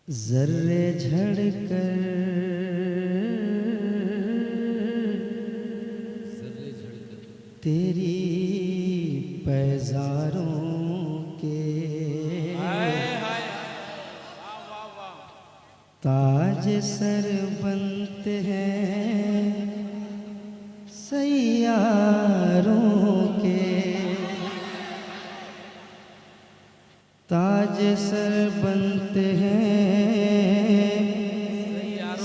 जर्रे झड़कर तेरी पैजारों के ताज सर बनते हैं सैयारों के, ताज सर बनते हैं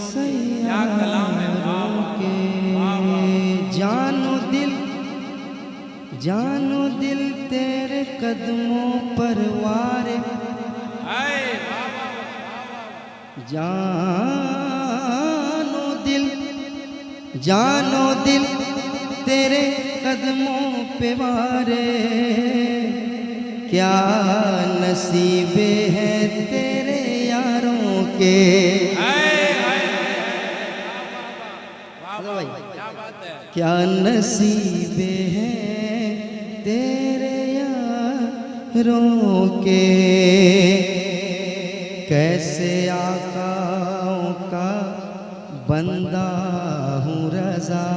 सैयारों के। जानो दिल तेरे कदमों पर वारे, जानो दिल तेरे कदमों पे वारे, क्या नसीबे हैं तेरे यारों के। क्या नसीबे हैं तेरे यारों के। कैसे आकाओं का बंदा हूँ रज़ा,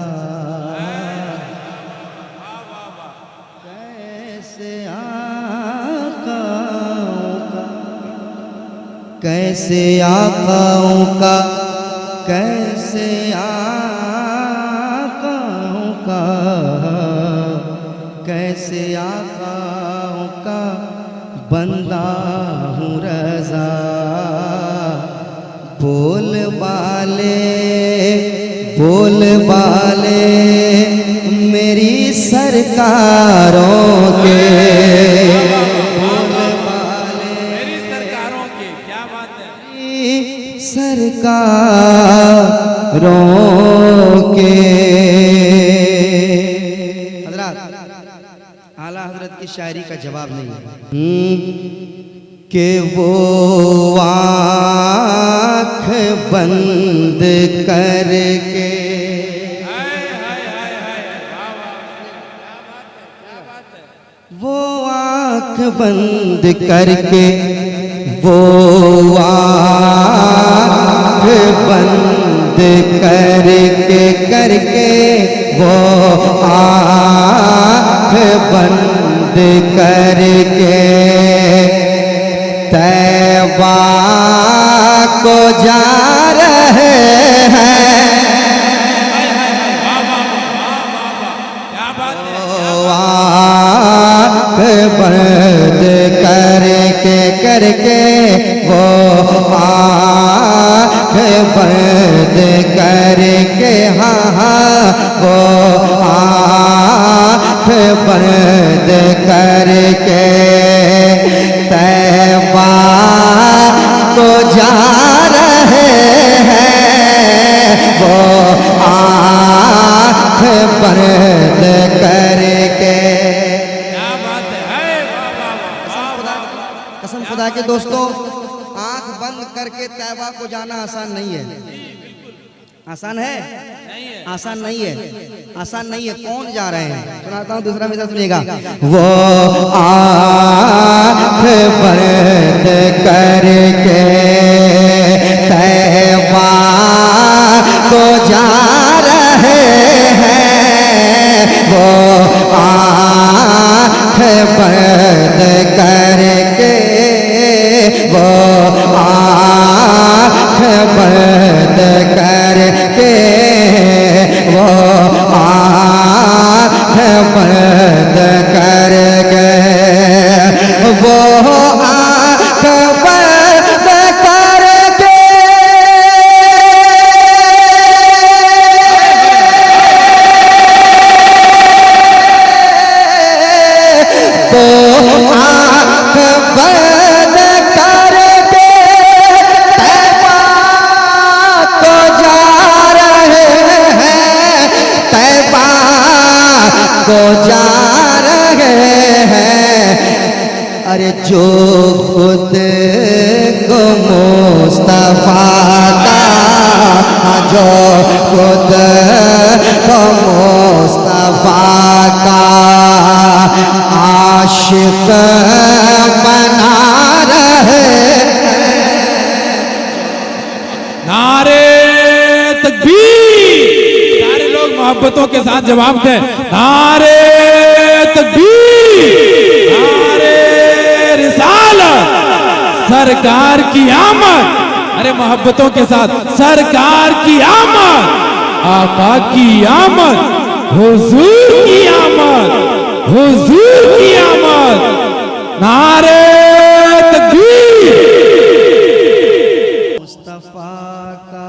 कैसे आकाओं का, कैसे आकाओं का, कैसे आकाओं का, कैसे आकाओं का बंदा हूँ रज़ा। बोल बाले मेरी सरकारों के, बोल बाले मेरी सरकारों के। क्या बात है, सरकारों के। हज़रात, आला हज़रत की शायरी का जवाब नहीं है कि वो आँख बंद करके, वो आँख बंद करके, वो आँख बंद करके वो आँख बंद करके तैबा को जा रहे हैं। आँख बंद करके वो आँख बंद करके, हाँ वो आँख बंद करके तैबा को जा रहे हैं। वो आँख बंद करके। कसम खुदा के दोस्तों, आंख बंद करके तैबा को जाना आसान नहीं है। आसान है? आसान नहीं है, आसान नहीं है। कौन जा रहे हैं? सुनाता हूँ, दूसरा मिसाल सुनिएगा। वो आंख बंद करके तैबा को जा रहे हैं। वो आंख बंद करके, वो आँख बंद करके, वो आँख बंद करके, वो आँख बंद करके तो आँख बंद करके तैबा को जा रहे हैं। तैबा को जा रहे हैं। अरे जो खुद को मुस्तफा का, जो खुद को मुस्तफा का आशिक बना रहे हैं। मोहब्बतों के साथ जवाब दे। नारे तकबीर, नारे रिसालत, सरकार की आमद। अरे मोहब्बतों के साथ सरकार की आमद, आका की आमद, हुजूर की आमद, हुजूर की आमद। नारे तकबीर। मुस्तफा का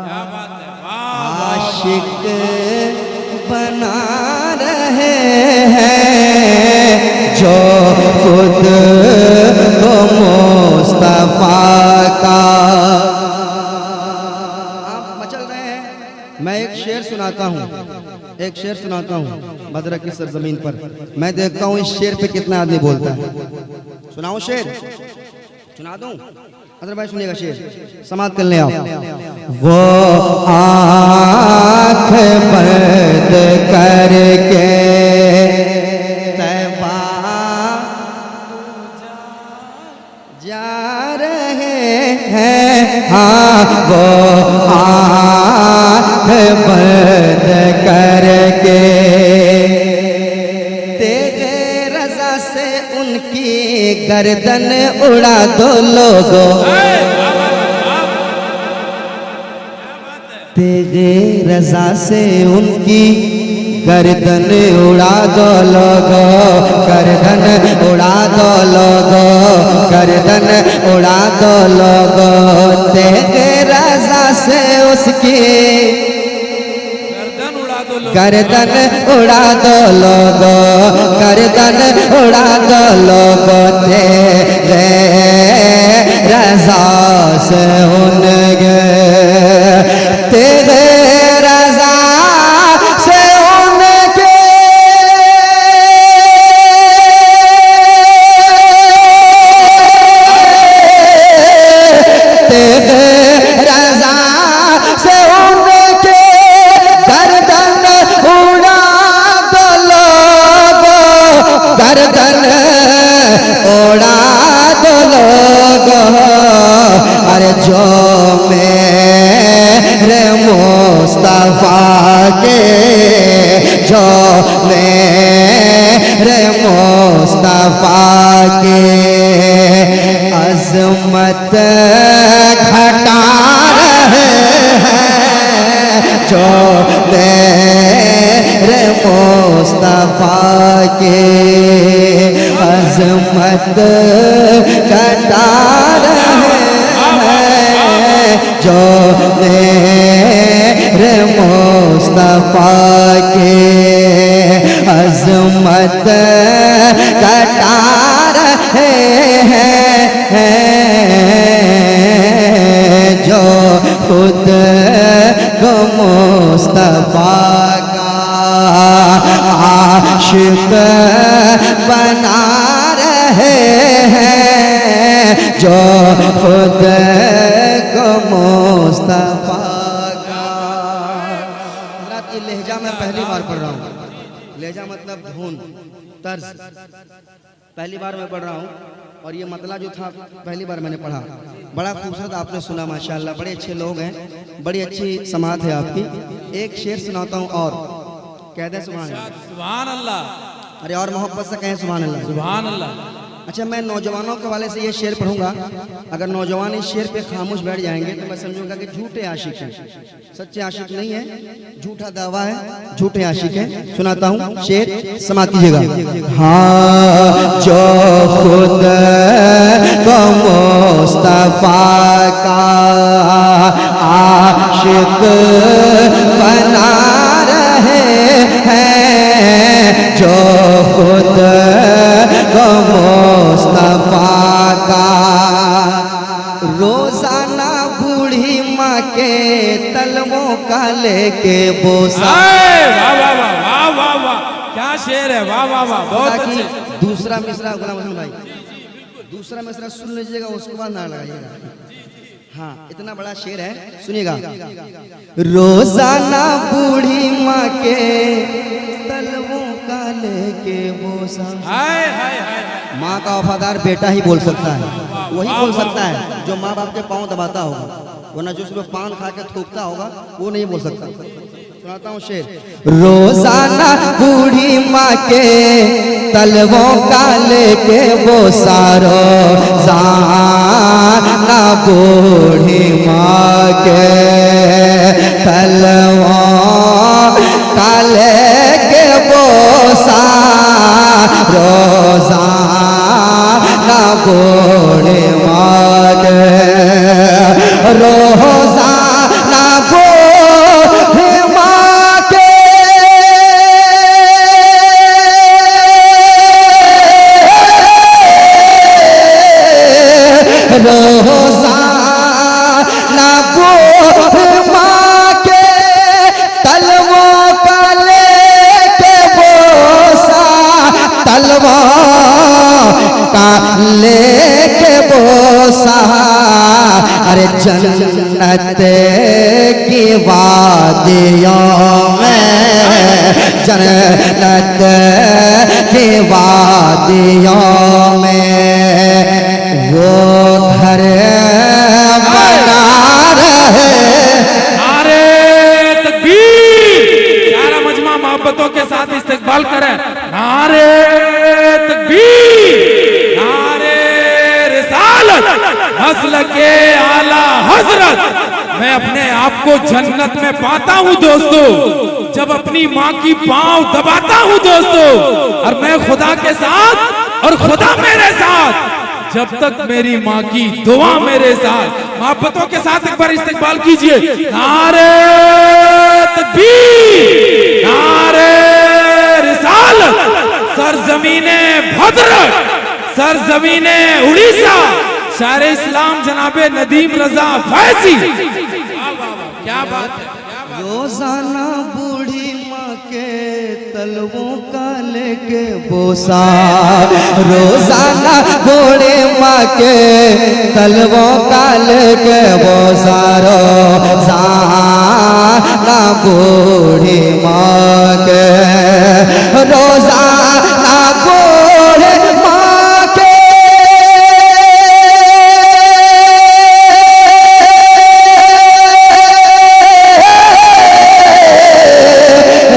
क्या बात है, वाह वाह, आशिक बना रहे हैं जो खुद को मुस्तफा का। आप मचल रहे हैं। मैं एक शेर सुनाता हूँ, एक शेर सुनाता हूँ बदर की सरजमीन पर। मैं देखता हूँ इस शेर पे कितना आदमी बोलता है। सुनाऊं शेर? सुना दूं? अदर भाई सुनिएगा शेर, समाप्त कर लें आप। वो आँख बंद करके तैबा जा रहे हैं, हाँ वो आँख बंद करके तेरे रज़ा से उनकी गर्दन उड़ा दो लोगों, तेरे रज़ा से उनकी गर्दन उड़ा दो लोगों, गर्दन उड़ा दो लोगों, गर्दन उड़ा दो लोगों। तेरे रज़ा से उसकी गर्दन उड़ा दो लोग, गर्दन उड़ा दो लोगों, गर्दन उड़ा दो लोगों। तेरे रज़ा से उनके, तेरे रज़ा से उनके, तेरे रज़ा से उनके गर्दन उड़ा दो लोगों, गर्दन उड़ा दो लोगों। अरे जो मेरे मुस्तफा के, जो मेरे मुस्तफा के अज़मत घटा रहे हैं, जो मेरे मुस्तफा के अज़मत घटा रहे हैं, जो मेरे मुस्तफा के अज़मत घटा रहे हैं, जो खुद को मुस्तफा का आशिक बना रहे हैं, जो खुद को मुस्तफा का। ये लहजा मैं पहली बार पढ़ रहा हूँ। लहजा मतलब धुन, तर्ज, पहली बार मैं पढ़ रहा हूँ। और ये मतला जो था पहली बार मैंने पढ़ा। बड़ा खूबसूरत आपने सुना, माशाल्लाह। बड़े अच्छे लोग हैं, बड़ी अच्छी समात है आपकी। एक शेर सुनाता हूँ और कह दे सुभान अल्लाह। सुभान अल्लाह। अरे और मोहब्बत से कहें सुभान अल्लाह। सुभान अल्लाह। अच्छा, मैं नौजवानों के वाले से ये शेर पढ़ूंगा। अगर नौजवान इस शेर पे खामोश बैठ जाएंगे तो मैं समझूंगा कि झूठे आशिक हैं, सच्चे आशिक नहीं है, झूठा दावा है, झूठे आशिक हैं। सुनाता हूँ शेर, समाप्त कीजिएगा। हाँ, जो खुद को मुस्तफा का आशिक बना रहे हैं, जो खुद को मुस्तफा का रोजाना बूढ़ी माँ के तलवों का लेके बोसा। वाह वाह वाह वाह वाह वाह, क्या शेर है, वाह वाह वाह, बहुत अच्छे। दूसरा मिसरा गुलाम हसन भाई, दूसरा मिसरा सुन लीजिएगा, उसके बाद ना लगाइएगा। हाँ, इतना बड़ा शेर है, सुनिएगा। रोजाना बूढ़ी माँ के तलवों का लेके बोसा। हाय हाय हाय, माँ का वफादार बेटा ही बोल सकता है, वही बोल सकता है जो माँ बाप के पाँव दबाता होगा, वरना जो सुबह पान खा के थूकता होगा वो नहीं बोल सकता। सुनाता हूँ शेर। रोजाना बूढ़ी माँ के तलवों का लेके वो सारो जाना बूढ़ी माँ के तलवों का लेके वो सारो जाना बूढ़ी माँ के रोजाना बूढ़ी माँ के रोजाना बूढ़ी माँ के तलवों का लेके बोसा तलवों का लेके बोसा अरे जन्नत की वादियों में जन्नत की वादियों में वो घर बना रहे। नारे तकबीर, सारा मजमा मोहब्बतों के साथ इस्तकबाल करें। नारे तकबीर, नारे रिसालत, मसलके आला हजरत। मैं अपने आप को जन्नत में पाता हूँ दोस्तों जब अपनी माँ की पांव दबाता हूँ दोस्तों, और मैं खुदा के साथ और खुदा मेरे साथ, जब तक मेरी माँ की दुआ मेरे साथ। मोहब्बतों के साथ एक बार इस्तकबाल कीजिए। नारे तकबीर, नारे रिसालत, सरजमीने भद्रक, सरजमीने उड़ीसा, शायर इस्लाम जनाबे नदीम रजा फैजी। क्या बात है। रोजाना बूढ़ी माँ के तलवों का लेके बोसा रोजाना बूढ़ी माँ के तलवों का लेके बोसा रोजाना बूढ़ी माँ के रोजाना बूढ़ी माँ के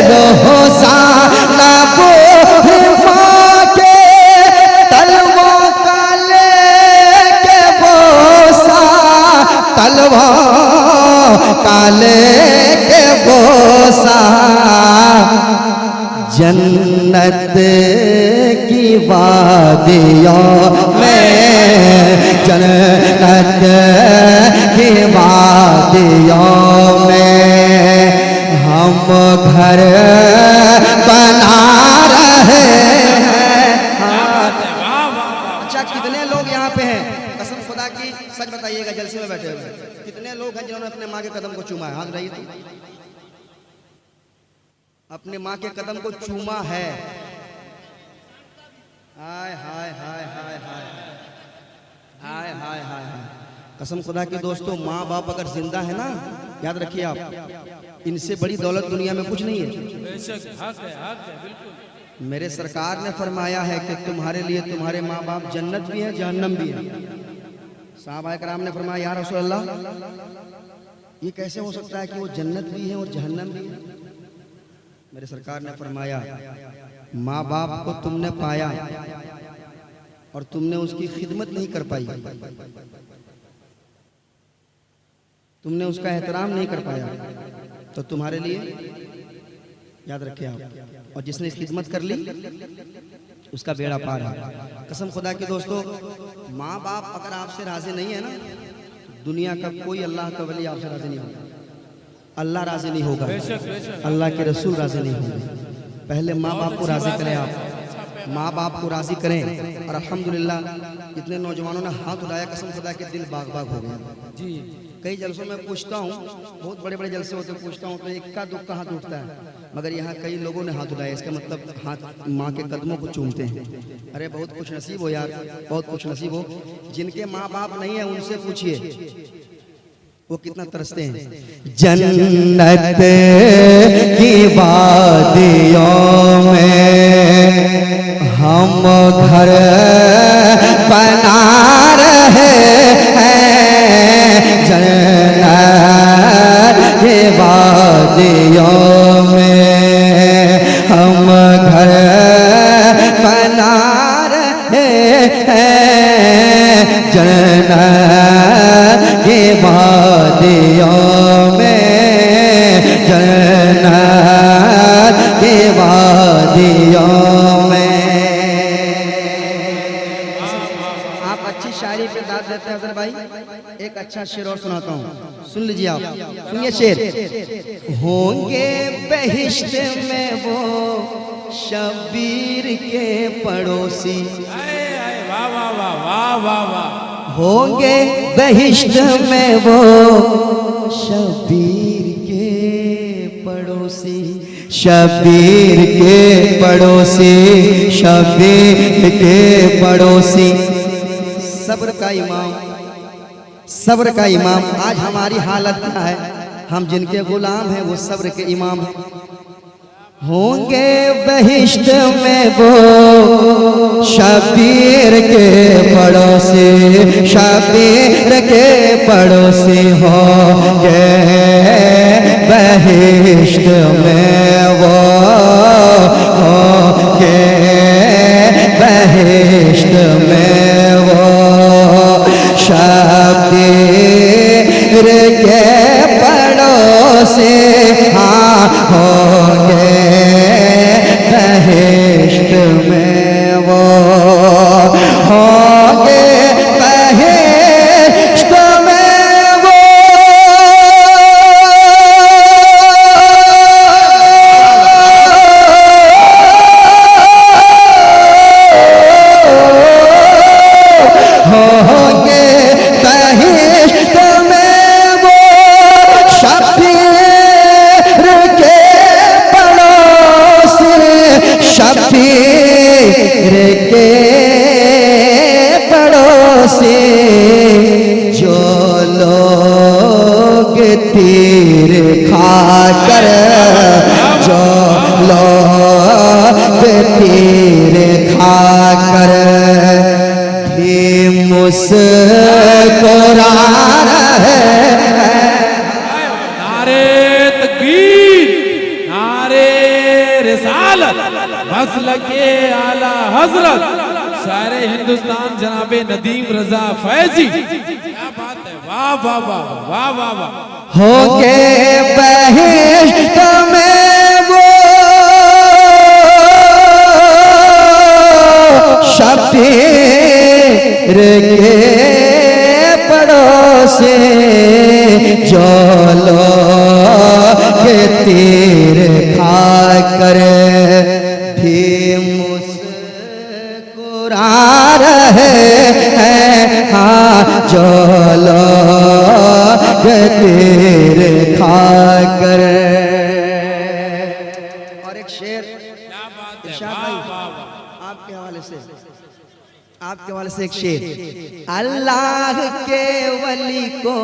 रोजाना बूढ़ी माँ के तलवों का लेके बोसा तलवों का लेके बोसा जन्नत की वादियों में जन्नत की वादियों में हम घर बना रहे हैं। अच्छा, कितने लोग यहाँ पे हैं कसम खुदा की सच बताइएगा, जलसे में बैठे हुए कितने लोग हैं जिन्होंने अपने माँ के कदम को चूमा है? हाथ उठाइए। तो अपने माँ के कदम को चूमा है। हाय हाय हाय हाय हाय हाय हाय हाय हाय। कसम खुदा की दोस्तों, माँ बाप अगर जिंदा है ना, याद रखिए आप, इनसे बड़ी दौलत दुनिया में कुछ नहीं है। बेशक हक है, बिल्कुल। मेरे सरकार ने फरमाया है कि तुम्हारे लिए तुम्हारे माँ बाप जन्नत भी है जहन्नम भी है। साहबा कराम ने फरमाया या रसूल अल्लाह, ये कैसे हो सकता है कि वो जन्नत भी है और जहन्नम भी है? मेरे सरकार ने फरमाया, माँ बाप को तुमने पाया और तुमने उसकी खिदमत नहीं कर पाई, तुमने उसका एहतराम नहीं कर पाया, तो तुम्हारे लिए याद रखे आप, और जिसने खिदमत कर ली उसका बेड़ा पार है। कसम खुदा की दोस्तों, माँ बाप अगर आपसे राजी नहीं है ना, दुनिया का कोई अल्लाह का वली आपसे राजी नहीं होगा, अल्लाह राजी नहीं होगा, अल्लाह के रसूल राजी नहीं होंगे। पहले माँ बाप को राजी करें आप, माँ बाप को राजी करें। और अल्हम्दुलिल्लाह जितने नौजवानों ने हाथ उठाया, कसम खुदा के दिल बाग बाग हो गया जी। कई जलसों में पूछता हूँ, बहुत बड़े बड़े जलसे होते पूछता हूँ तो इक्का दुक्का हाथ उठता है, मगर यहाँ कई लोगों ने हाथ उठाया, इसका मतलब हाथ माँ के कदमों को चूमते हैं। अरे बहुत खुश नसीब हो यार, बहुत खुश नसीब हो। जिनके माँ बाप नहीं है उनसे पूछिए वो कितना तरसते हैं। जन्नत की वादियों में हम घर बना रहे हैं, जन्नत की वादियों के वादियों में, जन्नत के वादियों में। आप अच्छी शायरी पे दाद देते हैं अफजल भाई। एक अच्छा शेर और सुनाता हूँ, सुन लीजिए आप। सुनिए शेर। होंगे बहिश्त में वो शबीर के पड़ोसी, वाह वाह वाह वाह वाह वाह। होंगे बहिश्त में वो शबीर के पड़ोसी, शबीर के पड़ोसी, शबीर के पड़ोसी। सब्र का इमाम, सब्र का इमाम। आज हमारी हालत क्या है, हम जिनके गुलाम हैं वो सब्र के इमाम हैं। होंगे बहिश्त में वो शबीर के पड़ोसी, शबीर के पड़ोसी। होंगे बहिश्त में वो, होंगे बहिश्त में वो शबीर के पड़ोसी। हाँ होंगे बहिश्त में वो, होंगे बहिश्त में वो। होंगे बहिश्त में वो शबीर के पड़ोसी, शबीर के पड़ोसी। जो लोग तीर खाकर, जो लोग तीर खाकर भी मुस्कुरा रहे हैं। नारे तकबीर, नारे रिसालत, मसलके आला हजरत शायर हिंदुस्तान जनाबे नदीम रजा फैजी। क्या बात है, वाह वाह वाह वाह वाह वाह। होंगे बहिश्त में वो शबीर के पड़ोसी। जो लोग तीर खाकर भी मुस्कुरा रहे हैं। हाँ जो लोग तीर खाकर। और एक शेर क्या बात है, इरशाद वाह भाई, वाह वाह। आपके हवाले से, आपके हवाले से एक शेर। अल्लाह के वली को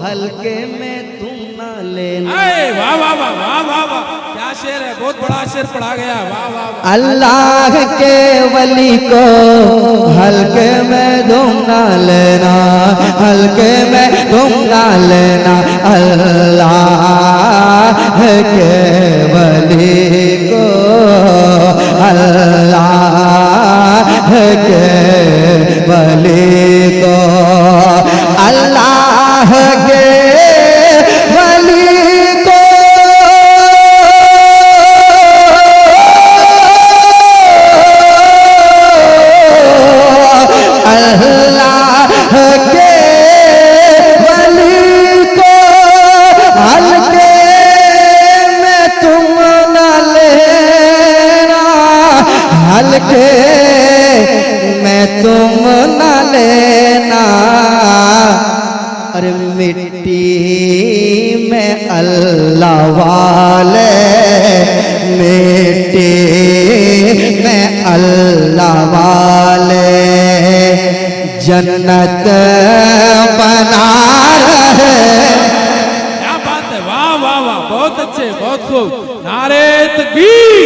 हल्के में तुम ना लेना। वाह वाह वाह वाह वाह वाह। क्या शेर है, बहुत बड़ा शेर पढ़ा गया, वाह वाह वाह। अल्लाह के वली को हल्के में तुम ना लेना, हल्के में तुम ना लेना। अल्लाह के वली को, अल्लाह के वली को, अल्लाह के वली को अल्लाह के वली को हल्के में तुम न लेना, हल्के में तुम न लेना। अरे मिट्टी में अल्लाह वाले, मिट्टी में अल्लाह वाले जन्नत बना रहे। क्या बात है, वाह वाह वाह, बहुत अच्छे, बहुत खूब। नारे तकबीर,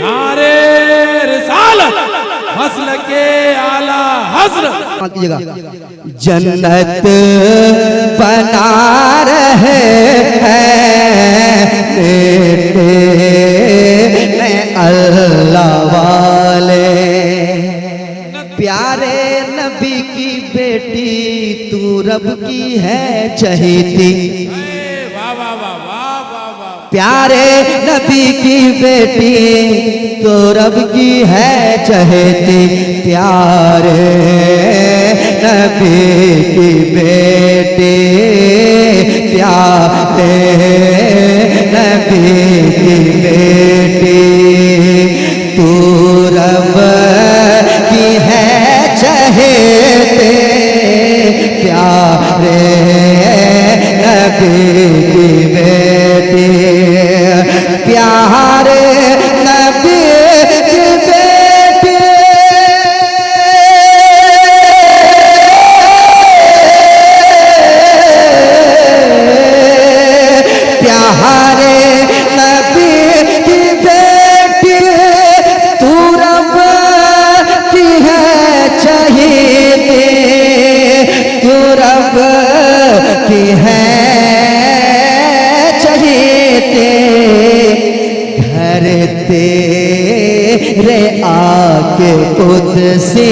नारे रिसालत, मसलके आला हजरत। कीजिएगा। जन्नत बना रहे हैं में अल्लाह वाले। प्यारे नबी की बेटी तू रब रब की है चहेती, वाह वाह वाह वाह वाह वाह। प्यारे नबी की बेटी तो रब की है चहेती, प्यारे नबी की बेटी, प्यारे नबी की बेटी तू रब की है चहेती, प्यारे नबी की बेटी, प्यारे नबी की बेटी, प्यारे नबी की बेटी तू रब की है चहेती, तू रब की है चहेती, घर तेरे आके खुद से,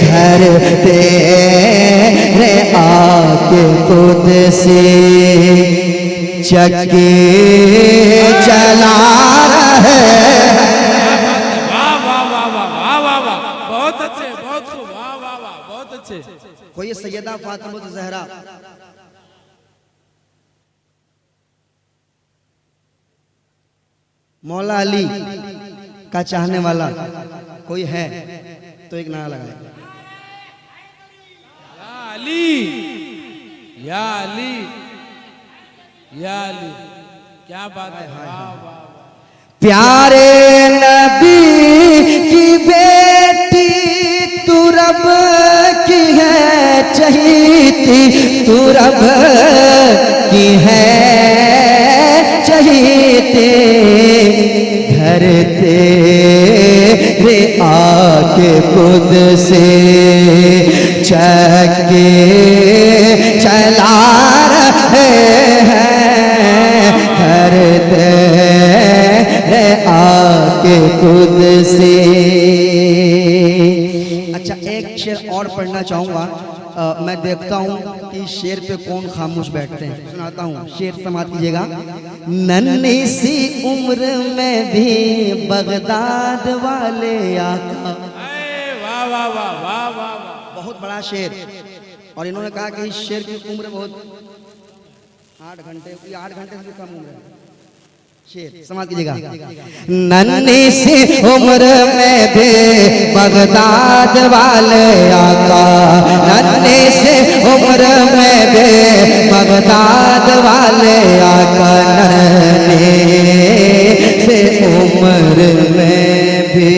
घर तेरे आके खुद से चक्के चला रहे। वाह वाह वाह वाह वाह वाह वाह, बहुत अच्छे, बहुत खूब, वाह वाह वाह, बहुत अच्छे। कोई सैयदा फातिमा ज़हरा मौला अली का चाहने वाला कोई है तो एक नारा लगाए। या अली, या अली, या अली, क्या बात है, वाह वाह वाह। प्यारे नबी की बेटी तू रब की है चहेती, तू रब की है चहेती, घर तेरे आके खुद से चक्के चला रहे हैं, घर तेरे आके खुद से। अच्छा एक शेर और पढ़ना चाहूँगा। मैं देखता हूँ कि शेर पे कौन खामोश बैठते हैं, सुनाता हूँ, शेर समाप्त कीजिएगा। नन्ही सी उम्र में भी बगदाद वाले आका, वाह वाह वाह वाह वाह वाह। बहुत बड़ा शेर, और इन्होंने कहा कि इस शेर की उम्र बहुत 8 घंटे, 8 घंटे से भी कम उम्र है। शेर समाप्त कीजिएगा। नन्ही सी उम्र में भी बगदाद वाले आका, नन्ही सी उम्र में भी बगदाद वाले आका, नन्ही सी उम्र में भी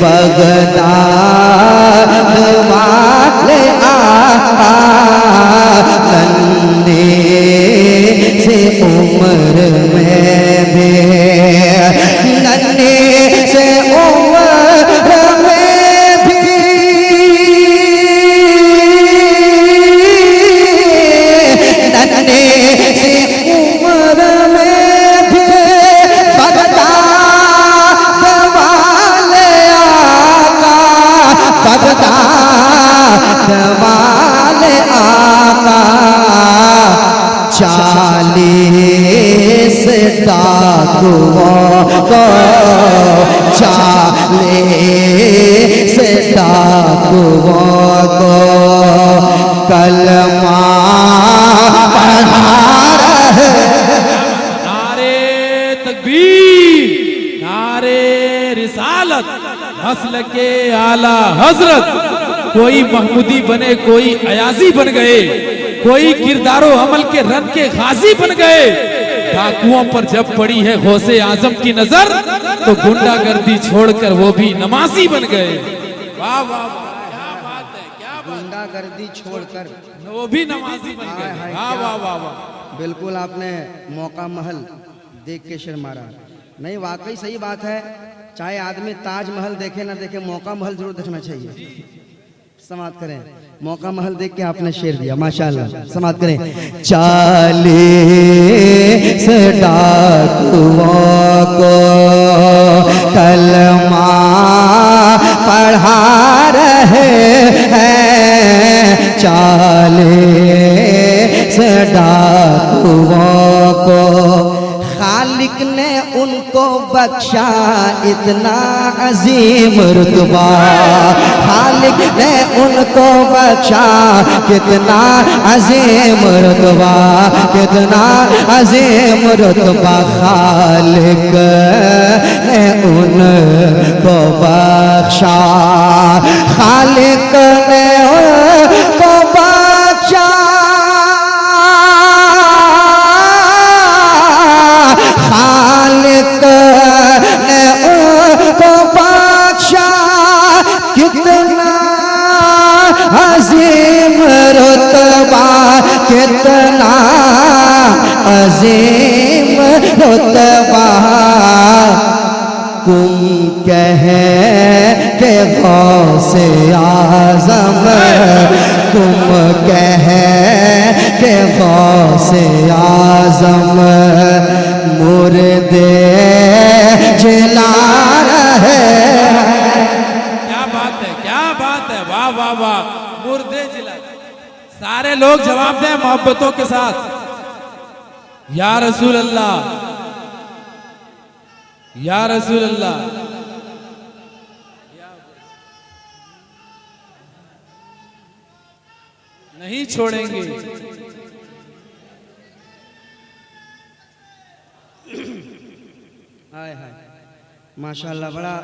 बगदाद वाले आका, नन्ही सी उम्र में भी, नन्ही से उम्र में भी नन्ही से उम्र में भी बगदाद वाले आका, बगदाद वाले आका, 40 डाकुओं को, 40 डाकुओं को कलमा पढ़ा रहे। नारे तकबीर, नारे रिसालत, नस्ल के आला हजरत। कोई महमूदी बने, कोई अयाजी बन गए, कोई किरदारो अमल के रन के गाजी बन गए। डाकुओं पर जब पड़ी है गौसे आजम की नजर, तो गुंडागर्दी छोड़कर वो भी नमाजी बन गए। वाह वाह वाह, क्या बात है, क्या बात, गुंडागर्दी छोड़कर वो भी नमाजी बन गए। वाह वाह वाह वाह, बिल्कुल आपने मौका महल देख के शेर मारा। नहीं वाकई सही बात है, चाहे आदमी ताजमहल देखे ना देखे, मौका महल जरूर देखना चाहिए। समाप्त करें, मौका महल देख के आपने शेर दिया, माशाल्लाह। समाप्त करें। 40 डाकुओं को कलमा पढ़ा रहे हैं, 40 डाकुओं को खालिक ने उनको बख्शा इतना अजीम रुतबा, खालिक ने उनको बख्शा कितना अजीम रुतबा, कितना अजीम रुतबा खालिक ने उनको बख्शा, खालिक ने उनको बख्शा, खालिक ने उनको बख्शा कितना अजीम रुतबा, कितना अजीम रुतबा। तुम कहे के गौसे आज़म, तुम कहे के गौसे आज़म मुर्दे जिला रहे। क्या बात है, क्या बात है, वाह वाह वाह, मुर्दे जिला। सारे लोग जवाब दें मोहब्बतों के साथ, या रसूल अल्लाह, या रसूल अल्लाह। नहीं छोड़ेंगे। हाय हाय माशाल्लाह, बड़ा